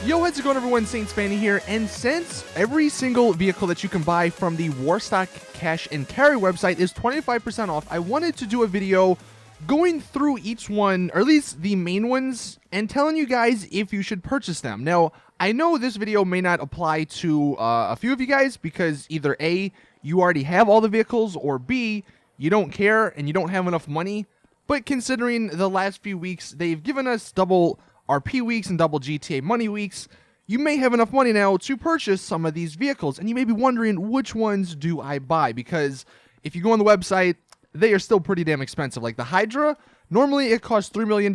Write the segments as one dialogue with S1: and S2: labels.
S1: Yo, how's it going, everyone? Saintsfan here, and since every single vehicle that you can buy from the Warstock Cash and Carry website is 25% off, I wanted to do a video going through each one, or at least the main ones, and telling you guys if you should purchase them. Now, I know this video may not apply to a few of you guys because either A, you already have all the vehicles, or B, you don't care and you don't have enough money. But considering the last few weeks, they've given us double RP weeks and double GTA money weeks, you may have enough money now to purchase some of these vehicles. And you may be wondering, which ones do I buy? Because if you go on the website, they are still pretty damn expensive. Like the Hydra, normally it costs $3 million.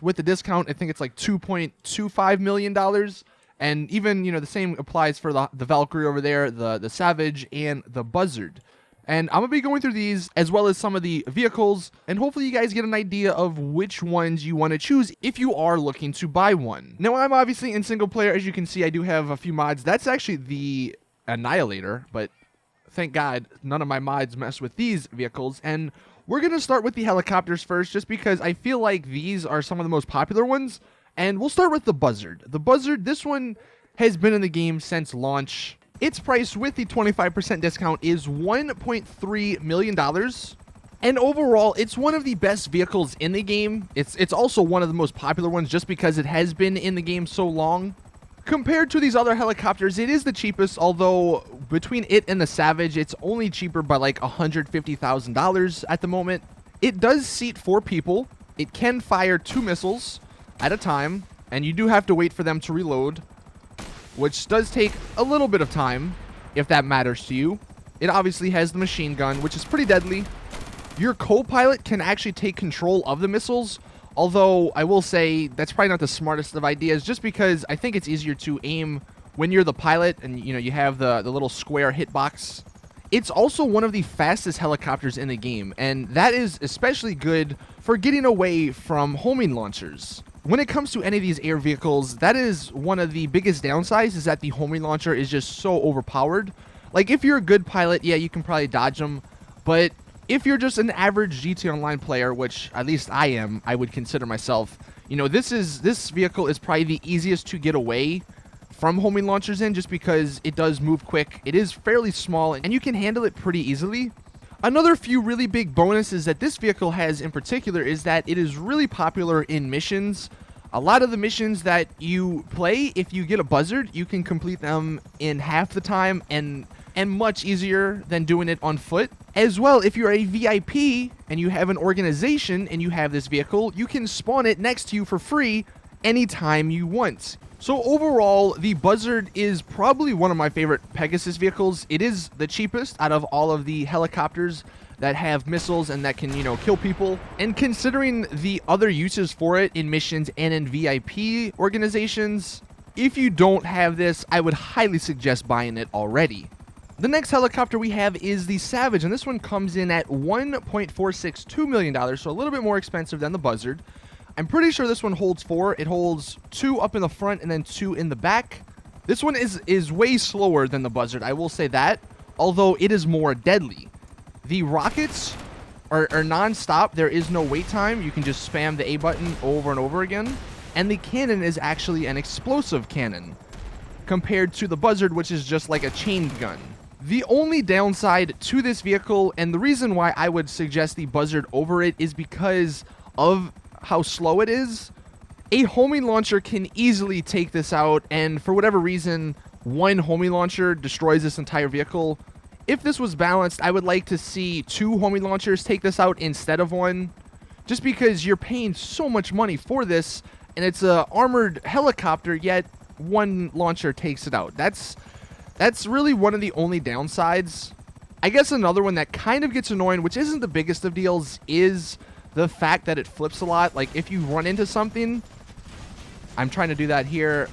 S1: With the discount, I think it's like $2.25 million. And even, you know, the same applies for the Valkyrie over there, the Savage, and the Buzzard. And I'm going to be going through these as well as some of the vehicles, and hopefully you guys get an idea of which ones you want to choose if you are looking to buy one. Now, I'm obviously in single player. As you can see, I do have a few mods. That's actually the Annihilator, but thank God none of my mods mess with these vehicles. And we're going to start with the helicopters first, just because I feel like these are some of the most popular ones. And we'll start with the Buzzard. The Buzzard, this one has been in the game since launch. Its price with the 25% discount is $1.3 million. And overall, it's one of the best vehicles in the game. It's also one of the most popular ones just because it has been in the game so long. Compared to these other helicopters, it is the cheapest, although between it and the Savage, it's only cheaper by like $150,000 at the moment. It does seat 4 people. It can fire 2 missiles at a time, and you do have to wait for them to reload, which does take a little bit of time, if that matters to you. It obviously has the machine gun, which is pretty deadly. Your co-pilot can actually take control of the missiles, although I will say that's probably not the smartest of ideas, just because I think it's easier to aim when you're the pilot and, you know, you have the little square hitbox. It's also one of the fastest helicopters in the game, and that is especially good for getting away from homing launchers. When it comes to any of these air vehicles, that is one of the biggest downsides, is that the homing launcher is just so overpowered. Like, if you're a good pilot, yeah, you can probably dodge them, but if you're just an average GTA Online player, which at least I am, I would consider myself, you know, this vehicle is probably the easiest to get away from homing launchers in, just because it does move quick. It is fairly small, and you can handle it pretty easily. Another few really big bonuses that this vehicle has in particular is that it is really popular in missions. A lot of the missions that you play, if you get a Buzzard, you can complete them in half the time and much easier than doing it on foot. As well, if you're a VIP and you have an organization and you have this vehicle, you can spawn it next to you for free anytime you want. So overall, the Buzzard is probably one of my favorite Pegasus vehicles. It is the cheapest out of all of the helicopters that have missiles and that can, you know, kill people. And considering the other uses for it in missions and in VIP organizations, if you don't have this, I would highly suggest buying it already. The next helicopter we have is the Savage, and this one comes in at $1.462 million, so a little bit more expensive than the Buzzard. I'm pretty sure this one holds 4. It holds 2 up in the front and then 2 in the back. This one is way slower than the Buzzard, I will say that, although it is more deadly. The rockets are non-stop. There is no wait time. You can just spam the A button over and over again. And the cannon is actually an explosive cannon, compared to the Buzzard, which is just like a chain gun. The only downside to this vehicle, and the reason why I would suggest the Buzzard over it, is because of how slow it is. A homing launcher can easily take this out, and for whatever reason, one homing launcher destroys this entire vehicle. If this was balanced, I would like to see 2 homing launchers take this out instead of 1, just because you're paying so much money for this, and it's a armored helicopter, yet 1 launcher takes it out. That's really one of the only downsides. I guess another one that kind of gets annoying, which isn't the biggest of deals, is the fact that it flips a lot. Like, if you run into something, I'm trying to do that here,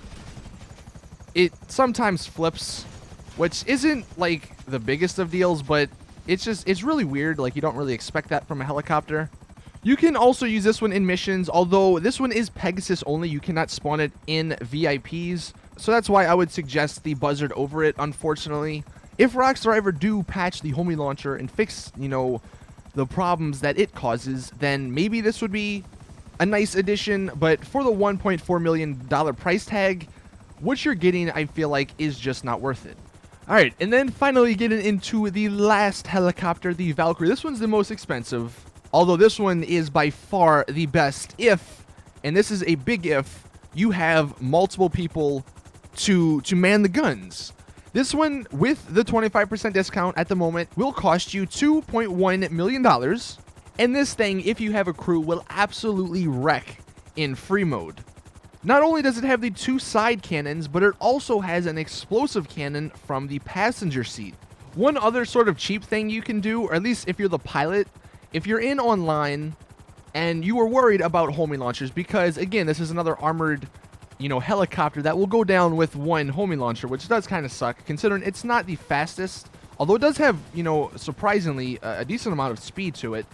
S1: it sometimes flips, which isn't like the biggest of deals, but it's really weird. Like, you don't really expect that from a helicopter. You can also use this one in missions, although this one is Pegasus only. You cannot spawn it in VIPs, so that's why I would suggest the Buzzard over it, unfortunately. If Rockstar ever do patch the homing launcher and fix, you know, the problems that it causes, then maybe this would be a nice addition. But for the $1.4 million price tag, what you're getting, I feel like, is just not worth it. Alright, and then finally getting into the last helicopter, the Valkyrie. This one's the most expensive, although this one is by far the best if, and this is a big if, you have multiple people to man the guns. This one, with the 25% discount at the moment, will cost you $2.1 million. And this thing, if you have a crew, will absolutely wreck in free mode. Not only does it have the 2 side cannons, but it also has an explosive cannon from the passenger seat. One other sort of cheap thing you can do, or at least if you're the pilot, if you're in online and you are worried about homing launchers, because again, this is another armored, helicopter that will go down with one homing launcher, which does kind of suck considering it's not the fastest, although it does have, surprisingly a decent amount of speed to it.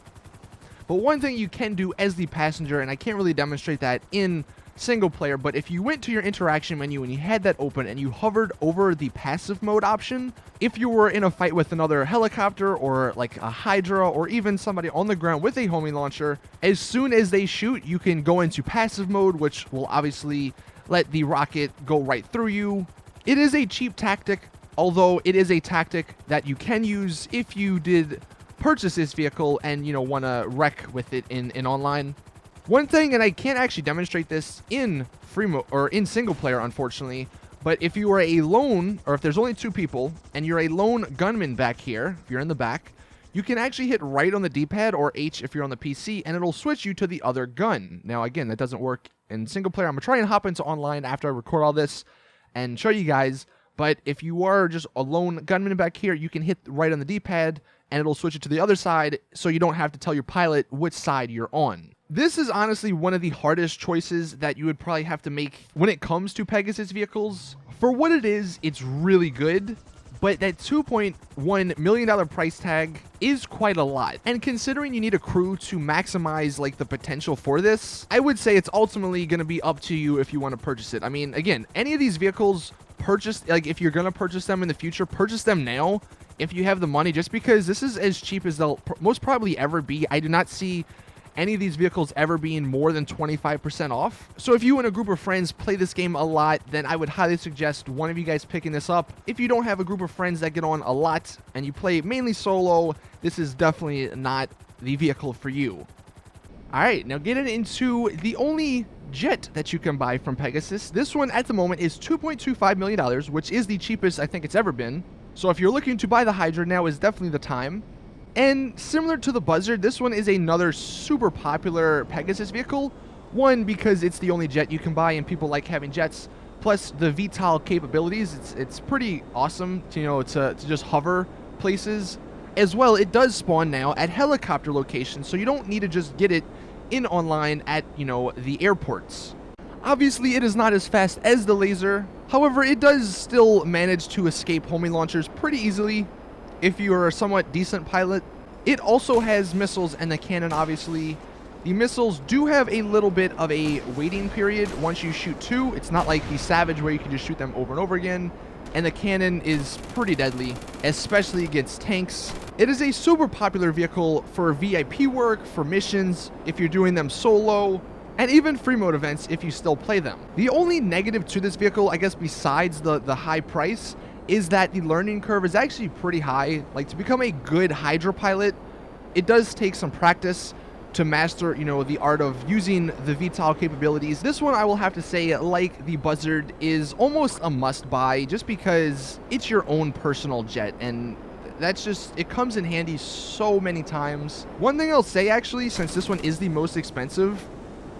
S1: But one thing you can do as the passenger, and I can't really demonstrate that in single player, but if you went to your interaction menu and you had that open and you hovered over the passive mode option, if you were in a fight with another helicopter or like a Hydra or even somebody on the ground with a homing launcher, as soon as they shoot, you can go into passive mode, which will obviously let the rocket go right through you. It is a cheap tactic, although it is a tactic that you can use if you did purchase this vehicle and want to wreck with it in online. One thing, and I can't actually demonstrate this in free mode or in single player, unfortunately, but if you are a lone, or if there's only 2 people and you're a lone gunman back here, if you're in the back, you can actually hit right on the D-pad or H if you're on the PC, and it'll switch you to the other gun. Now again, that doesn't work in single player. I'm gonna try and hop into online after I record all this and show you guys. But if you are just a lone gunman back here, you can hit right on the D-pad and it'll switch it to the other side, so you don't have to tell your pilot which side you're on. This is honestly one of the hardest choices that you would probably have to make when it comes to Pegasus vehicles. For what it is, it's really good, but that $2.1 million price tag is quite a lot. And considering you need a crew to maximize like the potential for this, I would say it's ultimately going to be up to you if you want to purchase it. I mean, again, any of these vehicles, if you're going to purchase them in the future, purchase them now if you have the money, just because this is as cheap as they'll most probably ever be. I do not see any of these vehicles ever being more than 25% off. So if you and a group of friends play this game a lot, then I would highly suggest one of you guys picking this up. If you don't have a group of friends that get on a lot and you play mainly solo, this is definitely not the vehicle for you. Alright, now getting into the only jet that you can buy from Pegasus. This one at the moment is $2.25 million, which is the cheapest I think it's ever been. So if you're looking to buy the Hydra, now is definitely the time. And similar to the Buzzard, this one is another super popular Pegasus vehicle. One, because it's the only jet you can buy and people like having jets. Plus the VTOL capabilities, it's pretty awesome to just hover places. As well, it does spawn now at helicopter locations, so you don't need to just get it in online at, the airports. Obviously, it is not as fast as the laser. However, it does still manage to escape homing launchers pretty easily if you are a somewhat decent pilot. It also has missiles and the cannon, obviously. The missiles do have a little bit of a waiting period once you shoot 2. It's not like the Savage where you can just shoot them over and over again. And the cannon is pretty deadly, especially against tanks. It is a super popular vehicle for VIP work, for missions, if you're doing them solo, and even free mode events if you still play them. The only negative to this vehicle, I guess besides the high price, is that the learning curve is actually pretty high. Like, to become a good Hydra pilot, it does take some practice to master, the art of using the VTOL capabilities. This one, I will have to say, like the Buzzard, is almost a must-buy just because it's your own personal jet, and that's just, it comes in handy so many times. One thing I'll say, actually, since this one is the most expensive,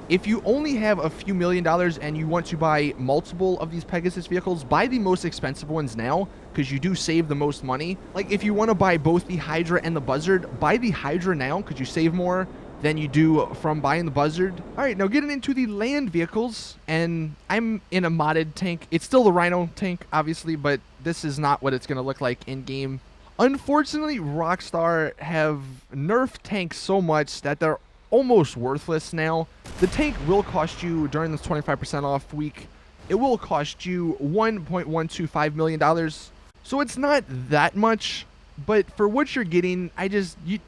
S1: if you only have a few $1,000,000 and you want to buy multiple of these Pegasus vehicles, buy the most expensive ones now, because you do save the most money. Like, if you want to buy both the Hydra and the Buzzard, buy the Hydra now, because you save more than you do from buying the Buzzard. Alright, now getting into the land vehicles, and I'm in a modded tank. It's still the Rhino tank, obviously, but this is not what it's going to look like in-game. Unfortunately, Rockstar have nerfed tanks so much that they're almost worthless now. The tank will cost you, during this 25% off week, it will cost you $1.125 million. So it's not that much, but for what you're getting,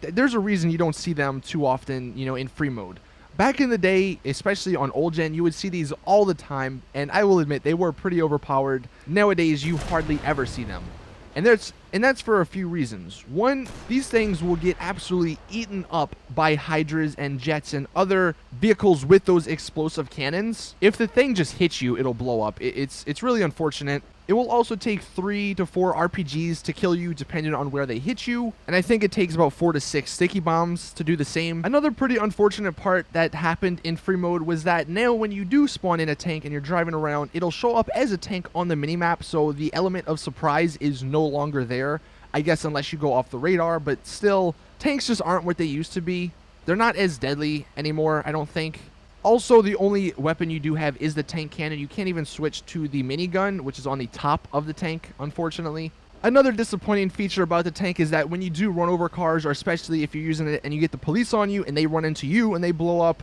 S1: there's a reason you don't see them too often, in free mode. Back in the day, especially on old gen, you would see these all the time, and I will admit they were pretty overpowered. Nowadays, you hardly ever see them. And that's for a few reasons. One, these things will get absolutely eaten up by Hydras and jets and other vehicles with those explosive cannons. If the thing just hits you, it'll blow up. It's really unfortunate. It will also take 3 to 4 RPGs to kill you depending on where they hit you, and I think it takes about 4 to 6 sticky bombs to do the same. Another pretty unfortunate part that happened in free mode was that now when you do spawn in a tank and you're driving around, it'll show up as a tank on the minimap, so the element of surprise is no longer there, I guess, unless you go off the radar. But still, tanks just aren't what they used to be. They're not as deadly anymore, I don't think. Also, the only weapon you do have is the tank cannon. You can't even switch to the minigun, which is on the top of the tank, unfortunately. Another disappointing feature about the tank is that when you do run over cars, or especially if you're using it and you get the police on you and they run into you and they blow up,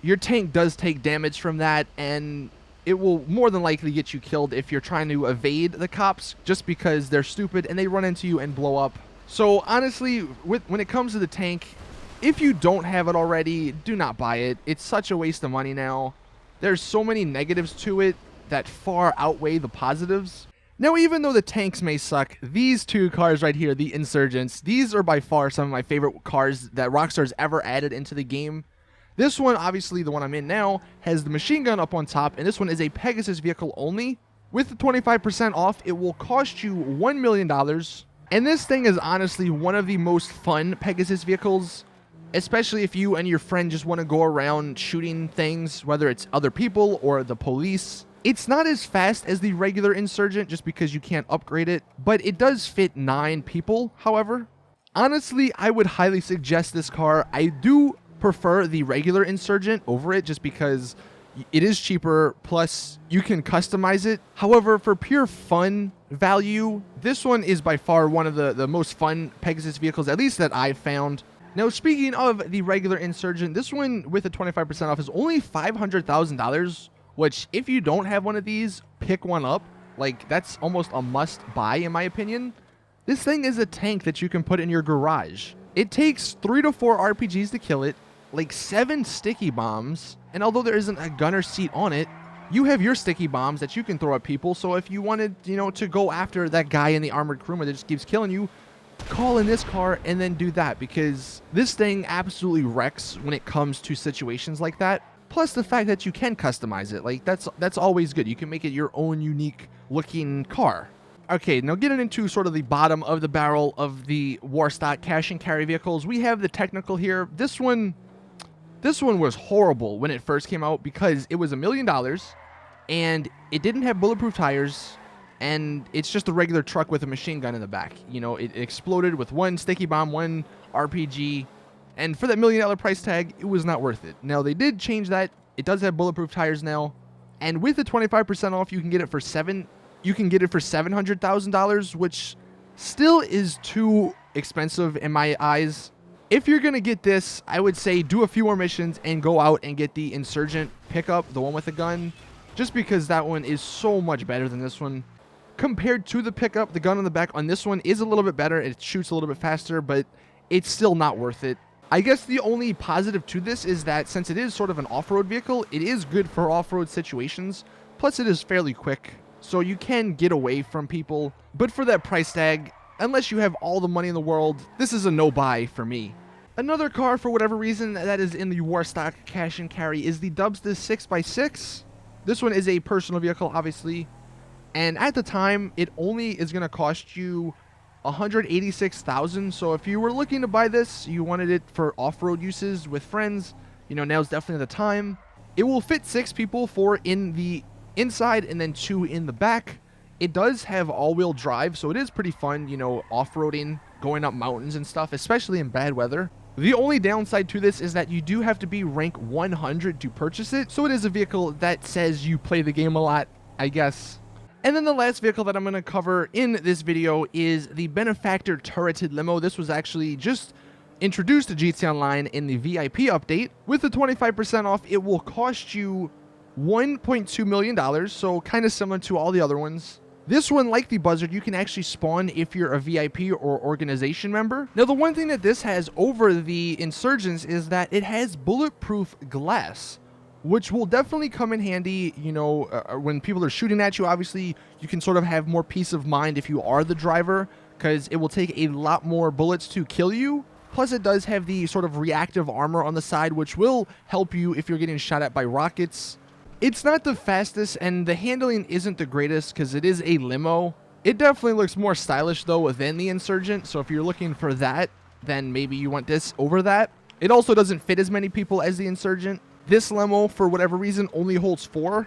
S1: your tank does take damage from that, and it will more than likely get you killed if you're trying to evade the cops just because they're stupid and they run into you and blow up. So honestly, when it comes to the tank, if you don't have it already, do not buy it. It's such a waste of money now. There's so many negatives to it that far outweigh the positives. Now, even though the tanks may suck, these two cars right here, the Insurgents, these are by far some of my favorite cars that Rockstar's ever added into the game. This one, obviously the one I'm in now, has the machine gun up on top, and this one is a Pegasus vehicle only. With the 25% off, it will cost you $1 million. And this thing is honestly one of the most fun Pegasus vehicles, especially if you and your friend just want to go around shooting things, whether it's other people or the police. It's not as fast as the regular Insurgent just because you can't upgrade it, but it does fit 9 people, however. Honestly, I would highly suggest this car. I do prefer the regular Insurgent over it just because it is cheaper, plus you can customize it. However, for pure fun value, this one is by far one of the most fun Pegasus vehicles, at least that I've found. Now, speaking of the regular Insurgent, this one with the 25% off is only $500,000, which if you don't have one of these, pick one up. Like, that's almost a must buy in my opinion. This thing is a tank that you can put in your garage. It takes 3 to 4 RPGs to kill it, like 7 sticky bombs, and although there isn't a gunner seat on it, you have your sticky bombs that you can throw at people. So if you wanted, to go after that guy in the armored crewman that just keeps killing you, call in this car and then do that, because this thing absolutely wrecks when it comes to situations like that. Plus the fact that you can customize it, like that's always good. You can make it your own unique looking car. Okay, now getting into sort of the bottom of the barrel of the Warstock cash and carry vehicles, we have the technical here. This one was horrible when it first came out because it was $1 million and it didn't have bulletproof tires. And it's just a regular truck with a machine gun in the back. It exploded with 1 sticky bomb, 1 RPG. And for that $1 million price tag, it was not worth it. Now, they did change that. It does have bulletproof tires now. And with the 25% off, you can get it for $700,000, which still is too expensive in my eyes. If you're going to get this, I would say do a few more missions and go out and get the Insurgent pickup, the one with the gun, just because that one is so much better than this one. Compared to the pickup, the gun on the back on this one is a little bit better. It shoots a little bit faster, but it's still not worth it. I guess the only positive to this is that since it is sort of an off-road vehicle, it is good for off-road situations. Plus, it is fairly quick, so you can get away from people. But for that price tag, unless you have all the money in the world, this is a no-buy for me. Another car, for whatever reason, that is in the Warstock cash and carry is the Dubsta 6x6. This one is a personal vehicle, obviously. And at the time, it only is going to cost you $186,000. So if you were looking to buy this, you wanted it for off-road uses with friends, now's definitely the time. It will fit 6 people, 4 in the inside and then 2 in the back. It does have all-wheel drive, so it is pretty fun, off-roading, going up mountains and stuff, especially in bad weather. The only downside to this is that you do have to be rank 100 to purchase it. So it is a vehicle that says you play the game a lot, I guess. And then the last vehicle that I'm going to cover in this video is the Benefactor Turreted Limo. This was actually just introduced to GTA Online in the VIP update. With the 25% off, it will cost you $1.2 million, so kind of similar to all the other ones. This one, like the Buzzard, you can actually spawn if you're a VIP or organization member. Now, the one thing that this has over the Insurgents is that it has bulletproof glass, which will definitely come in handy, you know, when people are shooting at you. Obviously, you can sort of have more peace of mind if you are the driver, because it will take a lot more bullets to kill you. Plus, it does have the sort of reactive armor on the side, which will help you if you're getting shot at by rockets. It's not the fastest, and the handling isn't the greatest because it is a limo. It definitely looks more stylish, though, than the Insurgent, so if you're looking for that, then maybe you want this over that. It also doesn't fit as many people as the Insurgent. This limo, for whatever reason, only holds 4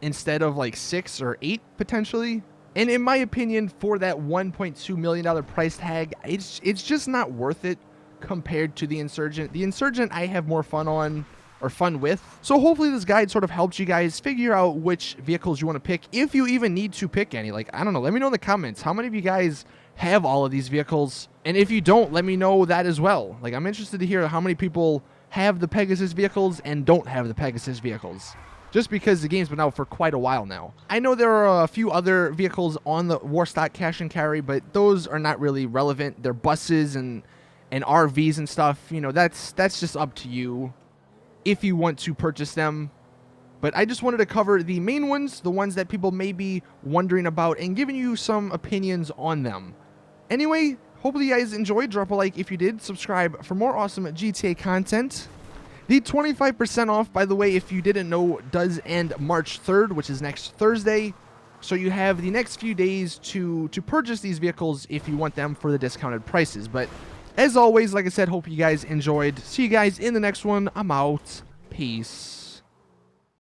S1: instead of like 6 or 8 potentially. And in my opinion, for that $1.2 million price tag, it's just not worth it compared to the Insurgent. The Insurgent I have more fun on, or fun with. So hopefully this guide sort of helps you guys figure out which vehicles you want to pick, if you even need to pick any. Like, I don't know, let me know in the comments, how many of you guys have all of these vehicles? And if you don't, let me know that as well. Like, I'm interested to hear how many people have the Pegasus vehicles and don't have the Pegasus vehicles, just because the game's been out for quite a while now. I know there are a few other vehicles on the Warstock Cash and Carry, but those are not really relevant. They're buses and RVs and stuff. You know, that's just up to you if you want to purchase them. But I just wanted to cover the main ones, the ones that people may be wondering about, and giving you some opinions on them. Anyway, hopefully you guys enjoyed. Drop a like if you did. Subscribe for more awesome GTA content. The 25% off, by the way, if you didn't know, does end March 3rd, which is next Thursday. So you have the next few days to purchase these vehicles if you want them for the discounted prices. But as always, like I said, hope you guys enjoyed. See you guys in the next one. I'm out. Peace.